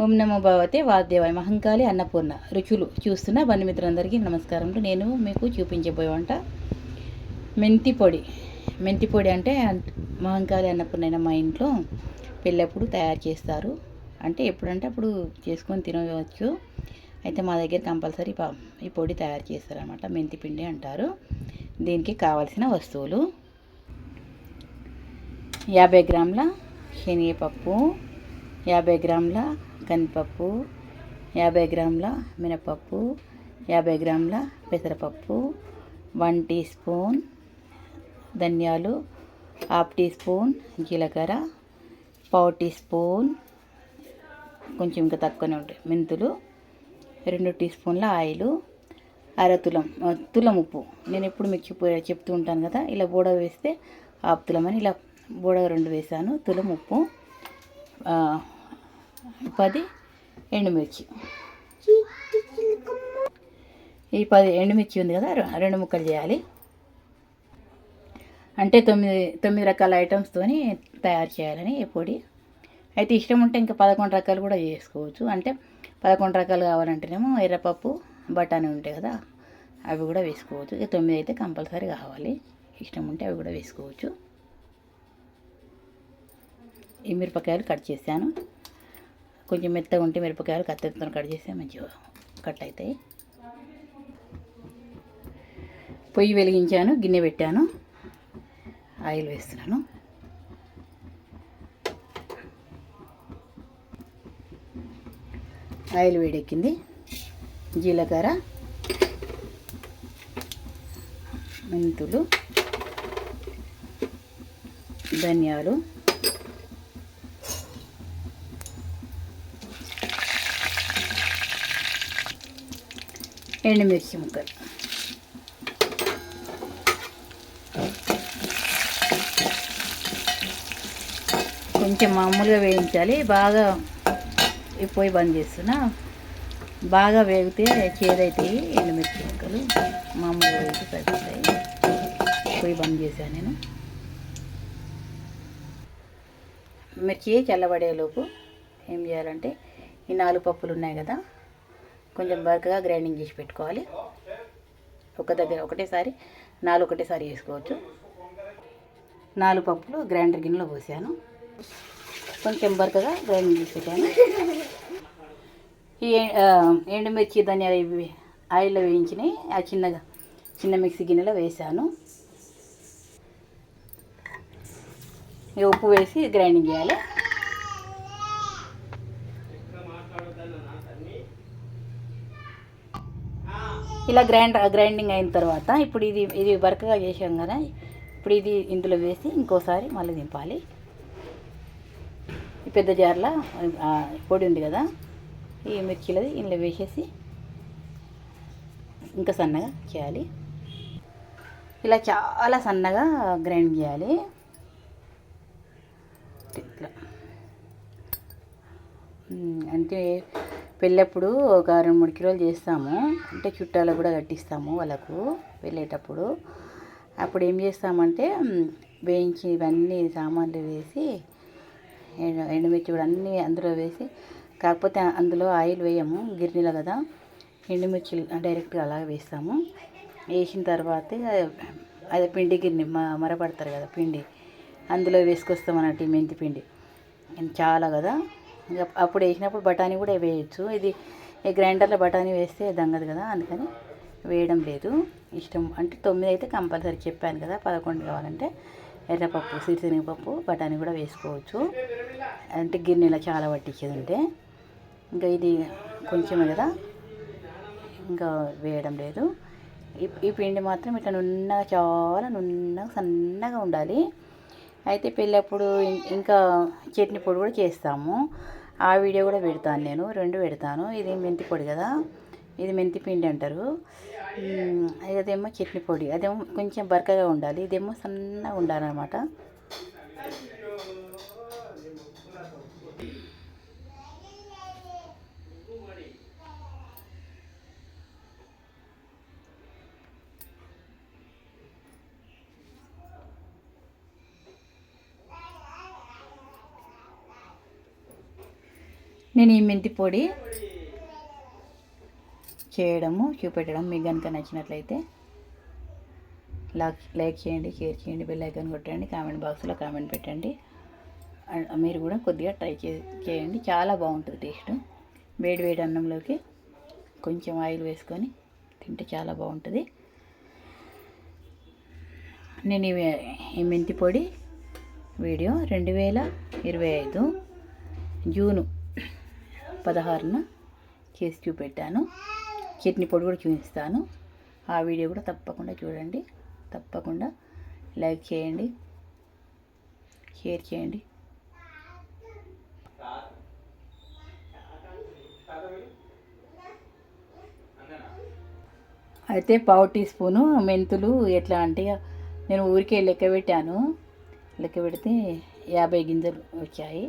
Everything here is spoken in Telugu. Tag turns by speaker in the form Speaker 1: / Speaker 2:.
Speaker 1: ఓం నమో భగవతే వాసుదేవాయ మహంకాళి అన్నపూర్ణ రుచులు చూస్తున్న బంధుమిత్రులందరికీ నమస్కారములు. నేను మీకు చూపించబోయే వంట మెంతి పొడి అంటే మహంకాళి అన్నపూర్ణ మా ఇంట్లో పెళ్ళప్పుడు తయారు చేస్తారు. అంటే ఎప్పుడంటే అప్పుడు చేసుకొని తినవచ్చు. అయితే మా దగ్గర కంపల్సరీ ఈ పొడి తయారు చేస్తారనమాట. మెంతి పిండి అంటారు. దీనికి కావలసిన వస్తువులు 50 గ్రాముల శనగపప్పు, 50 గ్రాముల కందిపప్పు, 50 గ్రాముల మినపప్పు, 50 గ్రాముల పెసరపప్పు, 1 టీ స్పూన్ ధనియాలు, హాఫ్ టీ స్పూన్ జీలకర్ర, పావు టీ స్పూన్ కొంచెం ఇంకా తక్కువనే ఉంటాయి మెంతులు, 2 టీ స్పూన్ల ఆయిలు, తులం ఉప్పు. నేను ఎప్పుడు మీకు చెప్తూ ఉంటాను కదా, ఇలా బోడ వేస్తే హాఫ్ తులం అని, ఇలా బోడ 2 వేసాను. తులం ఉప్పు, 10 ఎండుమిర్చి. ఈ 10 ఎండుమిర్చి ఉంది కదా, 2 ముక్కలు చేయాలి. అంటే 9 రకాల ఐటమ్స్తోని తయారు చేయాలని ఈ పొడి. అయితే ఇష్టం ఉంటే ఇంకా 11 రకాలు కూడా చేసుకోవచ్చు. అంటే 11 రకాలు కావాలంటేనేమో ఎర్రపప్పు, బఠానీ ఉంటాయి కదా, అవి కూడా వేసుకోవచ్చు. ఇక 9 అయితే కంపల్సరీ కావాలి. ఇష్టం ఉంటే అవి కూడా వేసుకోవచ్చు. ఈ మిరపకాయలు కట్ చేశాను. కొంచెం మెత్తగా ఉంటే మిరపకాయలు కత్తితో కట్ చేస్తే మంచిగా కట్ అవుతాయి. పొయ్యి వెలిగించాను, గిన్నె పెట్టాను, ఆయిల్ వేస్తున్నాను. ఆయిల్ వేడెక్కింది. జీలకర్ర, మెంతులు, ధనియాలు, ఎండుమిర్చి ముక్కలు, కొంచెం మామూలుగా వేయించాలి. బాగా ఈ పొయ్యి బంద్ చేస్తున్నా. బాగా వేగితే చేదవుతాయి ఎండుమిర్చి ముక్కలు. మామూలుగా వేసి సరిపోతాయి. పొయ్యి బంద్ చేశాను నేను. మిర్చి చల్లబడేలోపు ఏం చేయాలంటే, ఈ 4 పప్పులు ఉన్నాయి కదా, కొంచెం బరకగా గ్రైండింగ్ చేసి పెట్టుకోవాలి. ఒకటేసారి 4 ఒకటేసారి వేసుకోవచ్చు. 4 పప్పులు గ్రైండర్ గిన్నెలో పోసాను. కొంచెం బరకగా గ్రైండింగ్ చేసి పెట్టాను. ఈ ఎండుమిర్చి ధనియాలు ఇవి ఆయిల్లో వేయించినాయి. ఆ చిన్న మిక్సీ గిన్నెలో వేసాను. ఇక ఉప్పు వేసి గ్రైండింగ్ చేయాలి. ఇలా గ్రైండింగ్ అయిన తర్వాత ఇప్పుడు ఇది బరకగా చేసాం కదా, ఇప్పుడు ఇది ఇందులో వేసి ఇంకోసారి మళ్ళీ దింపాలి. ఈ పెద్ద జార్లో పొడి ఉంది కదా, ఈ మిర్చిలది ఇందులో వేసేసి ఇంకా సన్నగా చేయాలి. ఇలా చాలా సన్నగా గ్రైండ్ చేయాలి. ఇట్లా అంటే పెళ్ళప్పుడు ఒక 2-3 కిలోలు చేస్తాము. అంటే చుట్టాలకు కూడా కట్టిస్తాము వాళ్ళకు వెళ్ళేటప్పుడు. అప్పుడు ఏం చేస్తామంటే, వేయించి ఇవన్నీ సామాన్లు వేసి ఎండుమిర్చి కూడా అన్నీ అందులో వేసి, కాకపోతే అందులో ఆయిల్ వేయము, గిర్నీలో కదా, ఎండుమిర్చి డైరెక్ట్గా అలాగే వేస్తాము. వేసిన తర్వాత అదే పిండి గిర్ని మరపడతారు కదా పిండి, అందులో వేసుకొస్తాం అన్నట్టు. ఈ మెంతి పిండి చాలా కదా, ఇక అప్పుడు వేసినప్పుడు బఠానీ కూడా వేయచ్చు. ఇది ఈ గ్రైండర్లో బఠానీ వేస్తే దంగదు కదా, అందుకని వేయడం లేదు. ఇష్టం అంటే 9 అయితే కంపల్సరీ చెప్పాను కదా, 11 కావాలంటే ఎర్రపప్పు, సిరిశనగపప్పు, బఠానీ కూడా వేసుకోవచ్చు. అంటే గిన్నెలో చాలా పట్టించేది ఉంటే. ఇంకా ఇది కొంచెమే కదా, ఇంకా వేయడం లేదు. ఈ పిండి మాత్రం ఇట్లా నున్నగా, చాలా నున్నగా సన్నగా ఉండాలి. అయితే పెళ్ళప్పుడు ఇంకా చట్నీ పొడి కూడా చేస్తాము. ఆ వీడియో కూడా పెడతాను నేను, 2 పెడతాను. ఇది మెంతి పొడి కదా, ఇది మెంతి పిండి అంటారు. అదేమో చట్నీ పొడి, అదేమో కొంచెం బరకగా ఉండాలి, ఇదేమో సన్నగా ఉండాలన్నమాట. నేను ఈ మెంతి పొడి చేయడము చూపెట్టడం మీకు కనుక నచ్చినట్లయితే లైక్ చేయండి, షేర్ చేయండి, బెల్ ఐకాన్ కొట్టండి, కామెంట్ బాక్స్లో కామెంట్ పెట్టండి. మీరు కూడా కొద్దిగా ట్రై చేయండి. చాలా బాగుంటుంది టేస్ట్. వేడి వేడి అన్నంలోకి కొంచెం ఆయిల్ వేసుకొని తింటే చాలా బాగుంటుంది. నేను ఈ మెంతి పొడి వీడియో 2025 జూన్ 16న చేసి చూపెట్టాను. చట్నీ పొడి కూడా చూపిస్తాను. ఆ వీడియో కూడా తప్పకుండా చూడండి. తప్పకుండా లైక్ చేయండి, షేర్ చేయండి. అయితే పావు టీ స్పూను మెంతులు ఎట్లా అంటే నేను ఊరికే లెక్క పెట్టాను. లెక్క పెడితే 50 గింజలు వచ్చాయి.